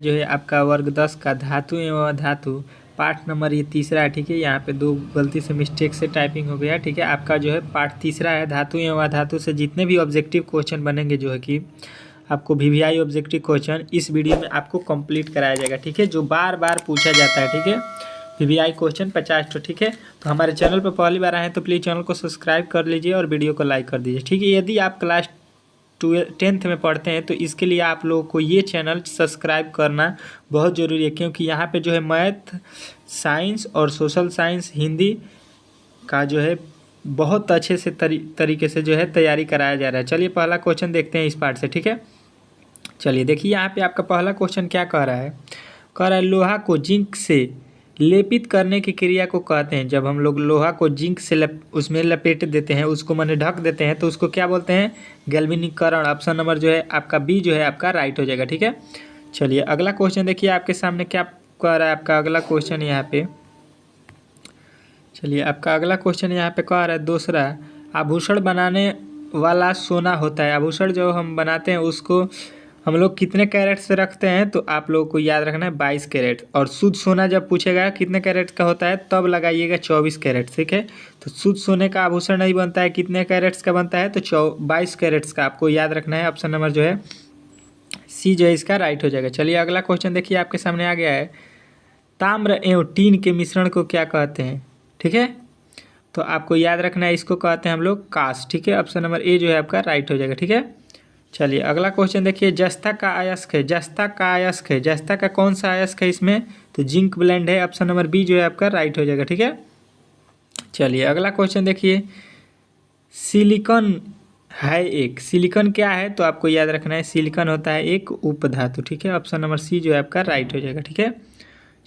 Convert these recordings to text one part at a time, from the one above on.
जो है आपका वर्ग 10 का धातु एवं अधातु पाठ नंबर ये तीसरा है। ठीक है, यहाँ पे दो गलती से मिस्टेक से टाइपिंग हो गया। ठीक है, आपका जो है पाठ तीसरा है। धातु एवं अधातु से जितने भी ऑब्जेक्टिव क्वेश्चन बनेंगे जो है कि आपको वीवीआई ऑब्जेक्टिव क्वेश्चन इस वीडियो में आपको कंप्लीट कराया जाएगा। ठीक है, जो बार बार पूछा जाता है। ठीक है, वीवीआई क्वेश्चन 50 तो। ठीक है, तो हमारे चैनल पर पहली बार आए हैं तो प्लीज़ चैनल को सब्सक्राइब कर लीजिए और वीडियो को लाइक कर दीजिए। ठीक है, यदि आप क्लास 10th में पढ़ते हैं तो इसके लिए आप लोगों को ये चैनल सब्सक्राइब करना बहुत ज़रूरी है, क्योंकि यहाँ पे जो है मैथ, साइंस और सोशल साइंस, हिंदी का जो है बहुत अच्छे से तरीके से जो है तैयारी कराया जा रहा है। चलिए पहला क्वेश्चन देखते हैं इस पार्ट से। ठीक है, चलिए देखिए यहाँ पे आपका पहला क्वेश्चन क्या कह रहा है। कह रहा है लोहा को जिंक से लेपित करने की क्रिया को कहते हैं। जब हम लोग लोहा को जिंक से उसमें लपेट देते हैं, उसको माने ढक देते हैं, तो उसको क्या बोलते हैं? गैल्वेनिकरण। ऑप्शन नंबर जो है आपका बी जो है आपका राइट हो जाएगा। ठीक है, चलिए अगला क्वेश्चन देखिए आपके सामने क्या कह रहा है। आपका अगला क्वेश्चन यहाँ पे, चलिए आपका अगला क्वेश्चन यहाँ पे कह रहा है दूसरा, आभूषण बनाने वाला सोना होता है। आभूषण जो हम बनाते हैं उसको हम लोग कितने कैरेट से रखते हैं? तो आप लोगों को याद रखना है 22 कैरेट। और शुद्ध सोना जब पूछेगा कितने कैरेट का होता है तब लगाइएगा 24 कैरेट। ठीक है, तो शुद्ध सोने का आभूषण नहीं बनता है, कितने कैरेट्स का बनता है? तो 22 कैरेट्स का आपको याद रखना है। ऑप्शन नंबर जो है सी जो है इसका राइट हो जाएगा। चलिए अगला क्वेश्चन देखिए आपके सामने आ गया है, ताम्र एवं टीन के मिश्रण को क्या कहते हैं? ठीक है, तो आपको याद रखना है इसको कहते हैं हम लोग कास्ट। ठीक है, ऑप्शन नंबर ए जो है आपका राइट हो जाएगा। ठीक है, चलिए अगला क्वेश्चन देखिए, जस्ता का अयस्क है। जस्ता का अयस्क है, जस्ता का कौन सा अयस्क है इसमें? तो जिंक ब्लेंड है। ऑप्शन नंबर बी जो है आपका राइट हो जाएगा। ठीक है, चलिए अगला क्वेश्चन देखिए, सिलिकॉन है एक। सिलिकॉन क्या है? तो आपको याद रखना है सिलिकॉन होता है एक उपधातु। ठीक है, ऑप्शन नंबर सी जो है आपका राइट हो जाएगा। ठीक है,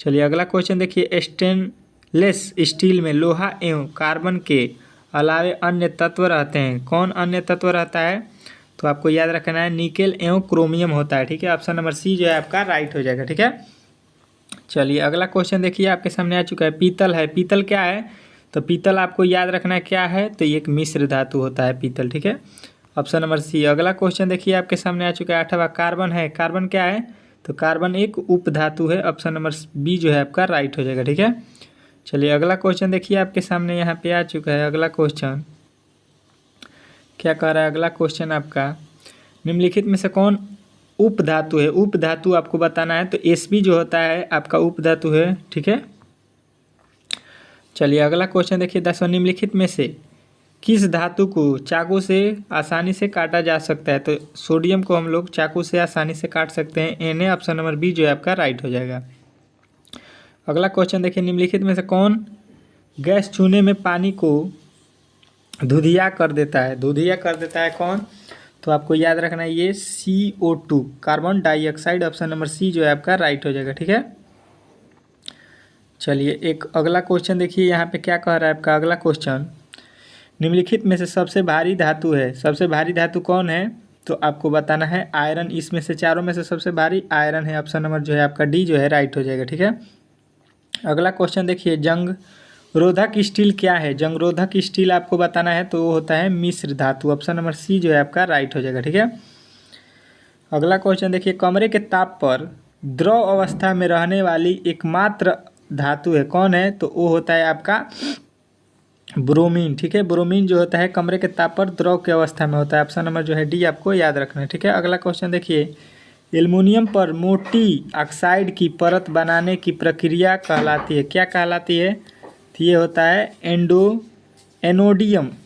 चलिए अगला क्वेश्चन देखिए, स्टेनलेस स्टील में लोहा एवं कार्बन के अलावे अन्य तत्व रहते हैं। कौन अन्य तत्व रहता है? तो आपको याद रखना है निकेल एवं क्रोमियम होता है। ठीक है, ऑप्शन नंबर सी जो है आपका राइट हो जाएगा। ठीक है, चलिए अगला क्वेश्चन देखिए आपके सामने आ चुका है, पीतल है। पीतल क्या है? तो पीतल आपको याद रखना है क्या है? तो एक मिश्र धातु होता है पीतल। ठीक है, ऑप्शन नंबर सी। अगला क्वेश्चन देखिए आपके सामने आ चुका है 8वां, कार्बन है। कार्बन क्या है? तो कार्बन एक उपधातु है। ऑप्शन नंबर बी जो है आपका राइट हो जाएगा। ठीक है, चलिए अगला क्वेश्चन देखिए आपके सामने यहाँ पे आ चुका है। अगला क्वेश्चन क्या कह रहा है? अगला क्वेश्चन आपका, निम्नलिखित में से कौन उपधातु है? उपधातु आपको बताना है, तो Sb जो होता है आपका उपधातु है। ठीक है, चलिए अगला क्वेश्चन देखिए 10वां, निम्नलिखित में से किस धातु को चाकू से आसानी से काटा जा सकता है? तो सोडियम को हम लोग चाकू से आसानी से काट सकते हैं, Na। ऑप्शन नंबर बी जो है आपका राइट हो जाएगा। अगला क्वेश्चन देखिए, निम्नलिखित में से कौन गैस छूने में पानी को धुधिया कर देता है? धुधिया कर देता है कौन? तो आपको याद रखना है ये CO2, carbon dioxide. Option number C जो है आपका राइट हो जाएगा। ठीक है, चलिए एक अगला क्वेश्चन देखिए यहाँ पे क्या कह रहा है आपका अगला क्वेश्चन, निम्नलिखित में से सबसे भारी धातु है। सबसे भारी धातु कौन है? तो आपको बताना है आयरन। इसमें से चारों में से सबसे भारी आयरन है। ऑप्शन नंबर जो है आपका डी जो है राइट हो जाएगा। ठीक है, अगला क्वेश्चन देखिए, जंग रोधक स्टील क्या है? जंग रोधक स्टील आपको बताना है, तो वो होता है मिश्र धातु। ऑप्शन नंबर सी जो है आपका राइट हो जाएगा। ठीक है, अगला क्वेश्चन देखिए, कमरे के ताप पर द्रव अवस्था में रहने वाली एकमात्र धातु है। कौन है? तो वो होता है आपका ब्रोमीन। ठीक है, ब्रोमीन जो होता है कमरे के ताप पर द्रव की अवस्था में होता है। ऑप्शन नंबर जो है डी आपको याद रखना है। ठीक है, अगला क्वेश्चन देखिए, एल्युमिनियम पर मोटी ऑक्साइड की परत बनाने की प्रक्रिया कहलाती है। क्या कहलाती है? तो ये होता है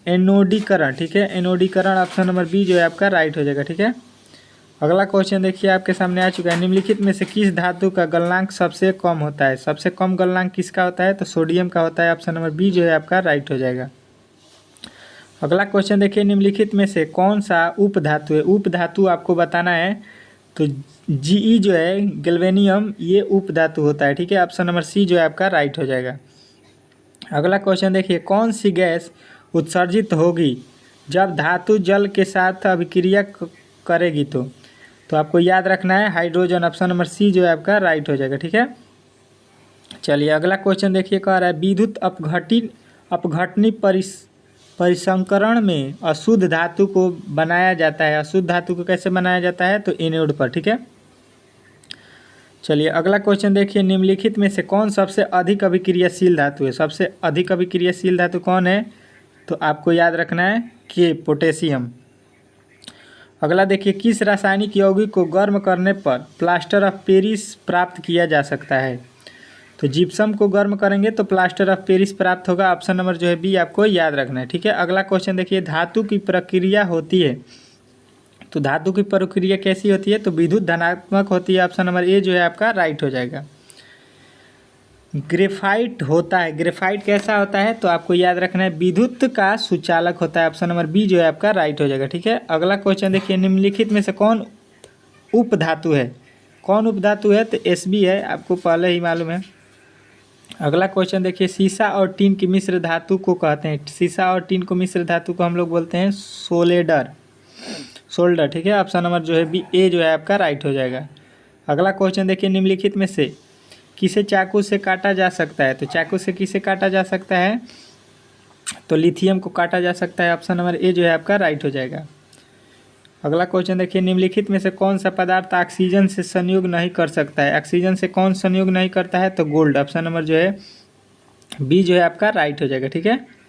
एनोडीकरण। ठीक है, एनोडीकरण। ऑप्शन नंबर बी जो है आपका राइट हो जाएगा। ठीक है, अगला क्वेश्चन देखिए आपके सामने आ चुका है, निम्नलिखित में से किस धातु का गलनांक सबसे कम होता है? सबसे कम गलनांक किसका होता है? तो सोडियम का होता है। ऑप्शन नंबर बी जो है आपका राइट हो जाएगा। अगला क्वेश्चन देखिए, निम्नलिखित में से कौन सा उपधातु है? उपधातु आपको बताना है, तो Ge जो है गैल्वेनियम, ये उपधातु होता है। ठीक है, ऑप्शन नंबर सी जो है आपका राइट हो जाएगा। अगला क्वेश्चन देखिए, कौन सी गैस उत्सर्जित होगी जब धातु जल के साथ अभिक्रिया करेगी? तो आपको याद रखना है हाइड्रोजन। ऑप्शन नंबर सी जो है आपका राइट हो जाएगा। ठीक है, चलिए अगला क्वेश्चन देखिए, कह रहा है विद्युत अपघटनी परिसंकरण में अशुद्ध धातु को बनाया जाता है। अशुद्ध धातु को कैसे बनाया जाता है? तो एनोड पर। ठीक है, चलिए अगला क्वेश्चन देखिए, निम्नलिखित में से कौन सबसे अधिक अभिक्रियाशील धातु है? सबसे अधिक अभिक्रियाशील धातु कौन है? तो आपको याद रखना है कि पोटेशियम। अगला देखिए, किस रासायनिक यौगिक को गर्म करने पर प्लास्टर ऑफ पेरिस प्राप्त किया जा सकता है? तो जिप्सम को गर्म करेंगे तो प्लास्टर ऑफ पेरिस प्राप्त होगा। ऑप्शन नंबर जो है बी आपको याद रखना है, ठीक है। अगला क्वेश्चन देखिए, धातु की प्रक्रिया होती है, तो धातु की प्रक्रिया कैसी होती है? तो विद्युत धनात्मक होती है। ऑप्शन नंबर ए जो है आपका राइट हो जाएगा। ग्रेफाइट होता है, ग्रेफाइट कैसा होता है? तो आपको याद रखना है विद्युत का सुचालक होता है। ऑप्शन नंबर बी जो है आपका राइट हो जाएगा, ठीक है। अगला क्वेश्चन देखिए, निम्नलिखित में से कौन उपधातु है? कौन उपधातु है? तो एसबी है, आपको पहले ही मालूम है। अगला क्वेश्चन देखिए, सीसा और टीन की मिश्र धातु को कहते हैं, सीसा और टीन को मिश्र धातु को हम लोग बोलते हैं सोल्डर, ठीक है। ऑप्शन नंबर जो है बी ए जो है आपका राइट हो जाएगा। अगला क्वेश्चन देखिए, निम्नलिखित में से किसे चाकू से काटा जा सकता है? तो चाकू से किसे काटा जा सकता है? तो लिथियम को काटा जा सकता है। ऑप्शन नंबर ए जो है आपका राइट हो जाएगा। अगला क्वेश्चन देखिए, निम्नलिखित में से कौन सा पदार्थ ऑक्सीजन से संयोग नहीं कर सकता है? ऑक्सीजन से कौन संयोग नहीं करता है? तो गोल्ड। ऑप्शन नंबर जो है बी जो है आपका राइट हो जाएगा, ठीक है।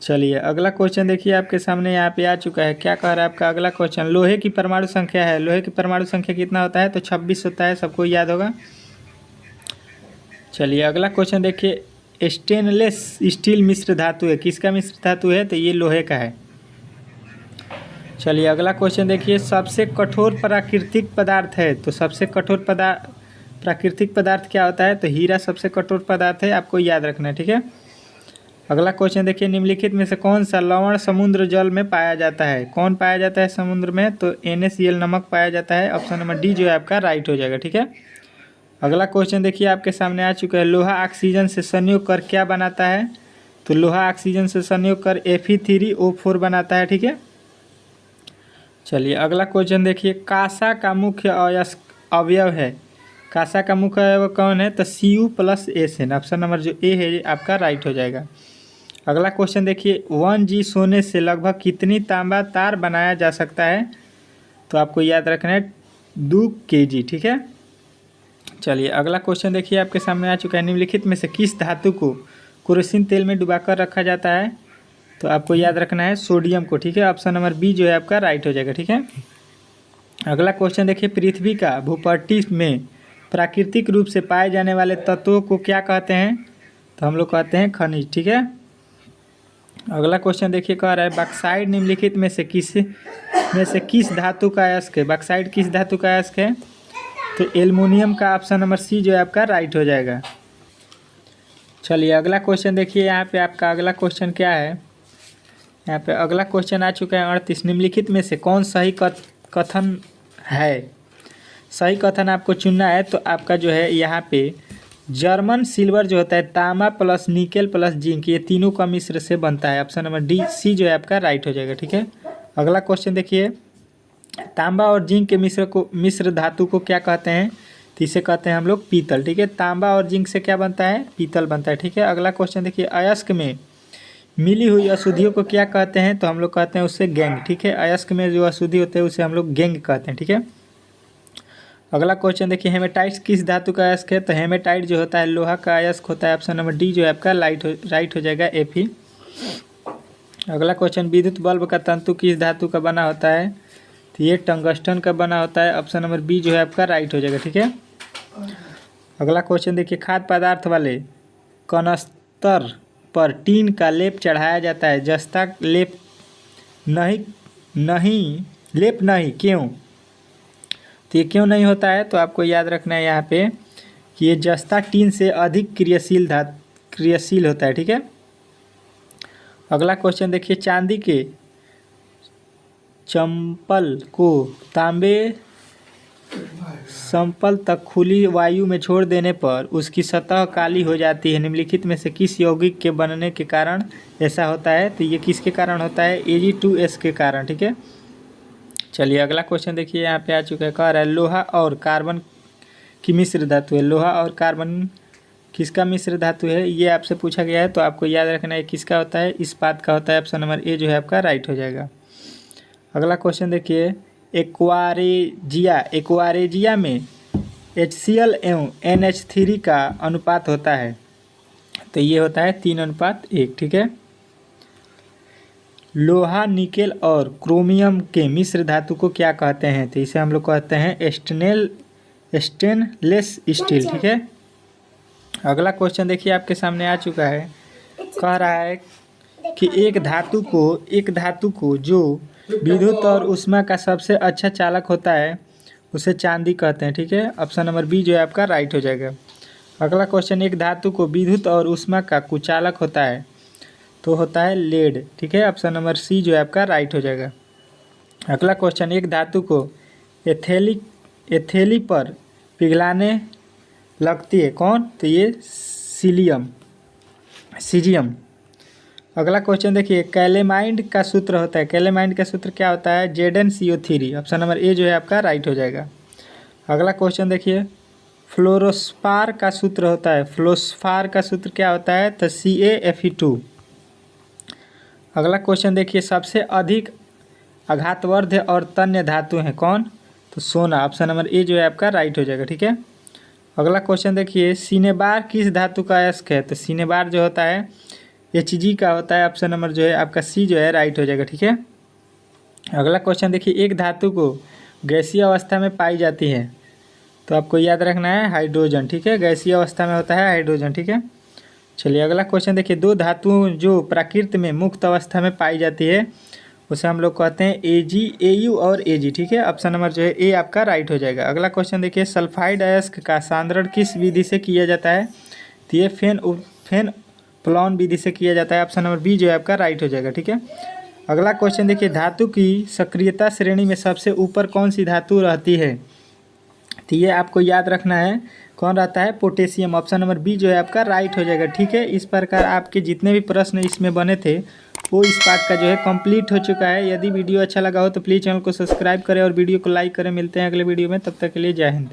चलिए अगला क्वेश्चन देखिए, आपके सामने यहाँ पे आ चुका है। क्या कह रहा है आपका अगला क्वेश्चन? लोहे की परमाणु संख्या है, लोहे की परमाणु संख्या कितना होता है? तो 26 होता है, सबको याद होगा। चलिए अगला क्वेश्चन देखिए, स्टेनलेस स्टील मिश्र धातु है, किसका मिश्र धातु है? तो ये लोहे का है। चलिए अगला क्वेश्चन देखिए, सबसे कठोर प्राकृतिक पदार्थ है, तो सबसे कठोर प्राकृतिक पदार्थ क्या होता है? तो हीरा सबसे कठोर पदार्थ है, आपको याद रखना है, ठीक है। अगला क्वेश्चन देखिए, निम्नलिखित में से कौन सा लवण समुद्र जल में पाया जाता है? कौन पाया जाता है समुद्र में? तो NaCl नमक पाया जाता है। ऑप्शन नंबर डी जो है आपका राइट हो जाएगा, ठीक है। अगला क्वेश्चन देखिए, आपके सामने आ चुका है, लोहा ऑक्सीजन से संयोग कर क्या बनाता है? तो लोहा ऑक्सीजन से संयोग कर Fe3O4 बनाता है, ठीक है। चलिए अगला क्वेश्चन देखिए, कांसा का मुख्य अवयव है, कांसा का मुख्य अवयव कौन है? तो Cu+SN। ऑप्शन नंबर जो ए है आपका राइट हो जाएगा। अगला क्वेश्चन देखिए, 1G सोने से लगभग कितनी तांबा तार बनाया जा सकता है? तो आपको याद रखना है 2 kg, ठीक है। चलिए अगला क्वेश्चन देखिए, आपके सामने आ चुका है, निम्नलिखित में से किस धातु को केरोसिन तेल में डुबाकर रखा जाता है? तो आपको याद रखना है सोडियम को, ठीक है। ऑप्शन नंबर बी जो है आपका राइट हो जाएगा, ठीक है। अगला क्वेश्चन देखिए, पृथ्वी का भूपट्टी में प्राकृतिक रूप से पाए जाने वाले तत्वों को क्या कहते हैं? तो हम लोग कहते हैं खनिज, ठीक है। अगला क्वेश्चन देखिए, कह रहा है बॉक्साइट निम्नलिखित में से किस धातु का अयस्क है? बॉक्साइट किस धातु का अयस्क है? तो एल्युमिनियम का। ऑप्शन नंबर सी जो है आपका राइट हो जाएगा। चलिए अगला क्वेश्चन देखिए, यहाँ पे आपका अगला क्वेश्चन क्या है? यहाँ पे अगला क्वेश्चन आ चुका है 38, निम्नलिखित में से कौन सही कथन है? सही कथन आपको चुनना है। तो आपका जो है यहाँ पे जर्मन सिल्वर जो होता है, तांबा प्लस निकेल प्लस जिंक, ये तीनों का मिश्र से बनता है। ऑप्शन नंबर डी सी जो है आपका राइट हो जाएगा, ठीक है। अगला क्वेश्चन देखिए, तांबा और जिंक के मिश्र धातु को क्या कहते हैं? तो इसे कहते हैं हम लोग पीतल, ठीक है। तांबा और जिंक से क्या बनता है? पीतल बनता है, ठीक है। अगला क्वेश्चन देखिए, अयस्क में मिली हुई अशुद्धियों को क्या कहते हैं? तो हम लोग कहते हैं उससे गैंग, ठीक है। अयस्क में जो अशुद्धि होते हैं उसे हम लोग गैंग कहते हैं, ठीक है। अगला क्वेश्चन देखिए, हेमेटाइट किस धातु का अयस्क है? तो हेमेटाइट जो होता है लोहा का अयस्क होता है। ऑप्शन नंबर डी जो है आपका राइट हो जाएगा, Fe। अगला क्वेश्चन, विद्युत बल्ब का तंतु किस धातु का बना होता है? तो ये टंगस्टन का बना होता है। ऑप्शन नंबर बी जो है आपका राइट हो जाएगा, ठीक है। अगला क्वेश्चन देखिए, खाद्य पदार्थ वाले कनस्तर पर टीन का लेप चढ़ाया जाता है, जस्ता लेप नहीं क्यों? तो ये क्यों नहीं होता है? तो आपको याद रखना है यहाँ पे कि ये जस्ता टीन से अधिक क्रियाशील होता है, ठीक है। अगला क्वेश्चन देखिए, चांदी के चंपल को तांबे समपल तक खुली वायु में छोड़ देने पर उसकी सतह काली हो जाती है, निम्नलिखित में से किस यौगिक के बनने के कारण ऐसा होता है? तो ये किसके कारण होता है? Ag2S के कारण, ठीक है। चलिए अगला क्वेश्चन देखिए, यहाँ पे आ चुका है, कह रहा है लोहा और कार्बन की मिश्र धातु है, लोहा और कार्बन किसका मिश्र धातु है? ये आपसे पूछा गया है, तो आपको याद रखना है किसका होता है? इस्पात का होता है। ऑप्शन नंबर ए जो है आपका राइट हो जाएगा। अगला क्वेश्चन देखिए, एक्वारेजिया में HCl एवं NH3 का अनुपात होता है? तो ये होता है 3:1, ठीक है। लोहा, निकेल और क्रोमियम के मिश्र धातु को क्या कहते हैं? तो इसे हम लोग कहते हैं स्टेनलेस स्टील, ठीक है। अगला क्वेश्चन देखिए आपके सामने आ चुका है। कह रहा है कि एक धातु को जो विद्युत और ऊष्मा का सबसे अच्छा चालक होता है उसे चांदी कहते हैं, ठीक है। ऑप्शन नंबर बी जो है आपका राइट हो जाएगा। अगला क्वेश्चन, एक धातु को विद्युत और ऊष्मा का कुचालक होता है तो होता है लेड, ठीक है। ऑप्शन नंबर सी जो है आपका राइट हो जाएगा। अगला क्वेश्चन, एक धातु को एथेली पर पिघलाने लगती है कौन? तो ये सीजियम। अगला क्वेश्चन देखिए, कैलेमाइड का सूत्र होता है, कैलेमाइड का सूत्र क्या होता है? ZnCO3। ऑप्शन नंबर ए जो है आपका राइट हो जाएगा। अगला क्वेश्चन देखिए, फ्लोरोस्पार का सूत्र होता है, फ्लोरोस्पार का सूत्र क्या होता है? तो CaFe2। अगला क्वेश्चन देखिए, सबसे अधिक आघातवर्ध और तन्य धातु है कौन? तो सोना। ऑप्शन नंबर ए जो है आपका राइट हो जाएगा, ठीक है। अगला क्वेश्चन देखिए, सिनेबार किस धातु का अयस्क है? तो सिनेबार जो होता है Hg का होता है। ऑप्शन नंबर जो है आपका सी जो है राइट हो जाएगा, ठीक है। अगला क्वेश्चन देखिए, एक धातु को गैसीय अवस्था में पाई जाती है तो आपको याद रखना है हाइड्रोजन, ठीक है। गैसीय अवस्था में होता है हाइड्रोजन, ठीक है। चलिए अगला क्वेश्चन देखिए, दो धातुओं जो प्रकृति में मुक्त अवस्था में पाई जाती है उसे हम लोग कहते हैं AU और Ag, ठीक है। ऑप्शन नंबर जो है ए आपका राइट हो जाएगा। अगला क्वेश्चन देखिए, सल्फाइड अयस्क का सांद्रण किस विधि से किया जाता है? तो ये फेन प्लॉन विधि से किया जाता है। ऑप्शन नंबर बी जो है आपका राइट हो जाएगा, ठीक है। अगला क्वेश्चन देखिए, धातु की सक्रियता श्रेणी में सबसे ऊपर कौन सी धातु रहती है? तो ये आपको याद रखना है, कौन रहता है? पोटेशियम। ऑप्शन नंबर बी जो है आपका राइट हो जाएगा, ठीक है। इस प्रकार आपके जितने भी प्रश्न इसमें बने थे वो इस पार्ट का जो है कंप्लीट हो चुका है। यदि वीडियो अच्छा लगा हो तो प्लीज़ चैनल को सब्सक्राइब करें और वीडियो को लाइक करें। मिलते हैं अगले वीडियो में, तब तक के लिए जय हिंद।